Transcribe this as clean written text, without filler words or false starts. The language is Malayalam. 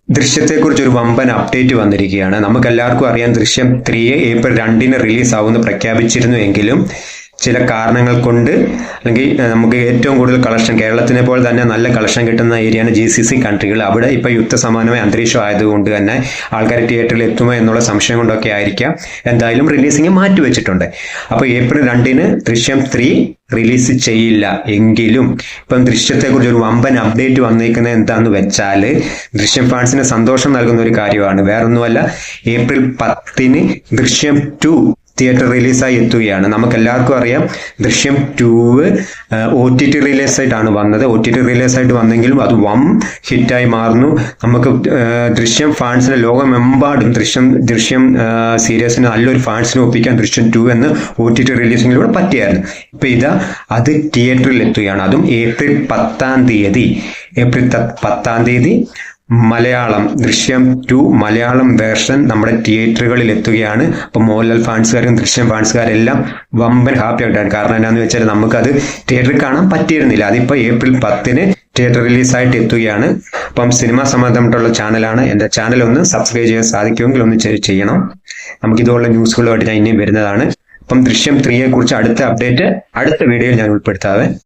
ദൃശ്യത്തെക്കുറിച്ച് ഒരു വമ്പൻ അപ്ഡേറ്റ് വന്നിരിക്കുകയാണ്. നമുക്കെല്ലാവർക്കും അറിയാം, ദൃശ്യം 3 ഏപ്രിൽ 2 റിലീസ് ആവുമെന്ന് പ്രഖ്യാപിച്ചിരുന്നു എങ്കിലും ചില കാരണങ്ങൾ കൊണ്ട്, അല്ലെങ്കിൽ നമുക്ക് ഏറ്റവും കൂടുതൽ കളക്ഷൻ, കേരളത്തിനെ പോലെ തന്നെ നല്ല കളക്ഷൻ കിട്ടുന്ന ഏരിയയാണ് GCC കൺട്രികൾ. അവിടെ ഇപ്പോൾ യുദ്ധസമാനമായ അന്തരീക്ഷം ആയതുകൊണ്ട് തന്നെ ആൾക്കാർ തിയേറ്ററിൽ എത്തുമോ എന്നുള്ള സംശയം കൊണ്ടൊക്കെ ആയിരിക്കാം എന്തായാലും റിലീസിങ് മാറ്റിവെച്ചിട്ടുണ്ട്. അപ്പോൾ ഏപ്രിൽ 2 ദൃശ്യം 3 റിലീസ് ചെയ്യില്ല. എങ്കിലും ഇപ്പം ദൃശ്യത്തെക്കുറിച്ച് ഒരു വമ്പൻ അപ്ഡേറ്റ് വന്നിരിക്കുന്നത് എന്താണെന്ന് വെച്ചാൽ, ദൃശ്യം ഫാൻസിന് സന്തോഷം നൽകുന്ന ഒരു കാര്യമാണ്. വേറൊന്നുമല്ല, ഏപ്രിൽ 10 ദൃശ്യം 2 തിയേറ്റർ റിലീസായി എത്തുകയാണ്. നമുക്കെല്ലാവർക്കും അറിയാം, ദൃശ്യം 2 OTT റിലീസായിട്ടാണ് വന്നത്. OTT റിലീസായിട്ട് വന്നെങ്കിലും അത് വൻ ഹിറ്റായി മാറുന്നു. നമുക്ക് ദൃശ്യം ഫാൻസിനെ ലോകമെമ്പാടും ദൃശ്യം സീരീസിന് നല്ലൊരു ഫാൻസിനെ ഒപ്പിക്കാൻ ദൃശ്യം 2 എന്ന് OTT റിലീസിങ്ങിലൂടെ പറ്റിയായിരുന്നു. ഇപ്പൊ അത് തിയേറ്ററിൽ എത്തുകയാണ്. അതും ഏപ്രിൽ 10 മലയാളം ദൃശ്യം 2 മലയാളം വേർഷൻ നമ്മുടെ തിയേറ്ററുകളിൽ എത്തുകയാണ്. അപ്പം മോഹൻലാൽ ഫാൻസുകാരും ദൃശ്യം ഫാൻസുകാരെല്ലാം വമ്പൻ ഹാപ്പി ആയിട്ടാണ്. കാരണം എന്താണെന്ന് വെച്ചാൽ നമുക്കത് തിയേറ്ററിൽ കാണാൻ പറ്റിയിരുന്നില്ല. അതിപ്പോൾ ഏപ്രിൽ 10 തിയേറ്റർ റിലീസായിട്ട് എത്തുകയാണ്. അപ്പം സിനിമ സംബന്ധമായിട്ടുള്ള ചാനലാണ്. എൻ്റെ ചാനൽ ഒന്ന് സബ്സ്ക്രൈബ് ചെയ്യാൻ സാധിക്കുമെങ്കിൽ ഒന്ന് ചെയ്യണം. നമുക്കിതുപോലുള്ള ന്യൂസുകളുമായിട്ട് ഞാൻ ഇനിയും വരുന്നതാണ്. അപ്പം ദൃശ്യം 3 കുറിച്ച് അടുത്ത അപ്ഡേറ്റ് അടുത്ത വീഡിയോയിൽ ഞാൻ ഉൾപ്പെടുത്താവേ.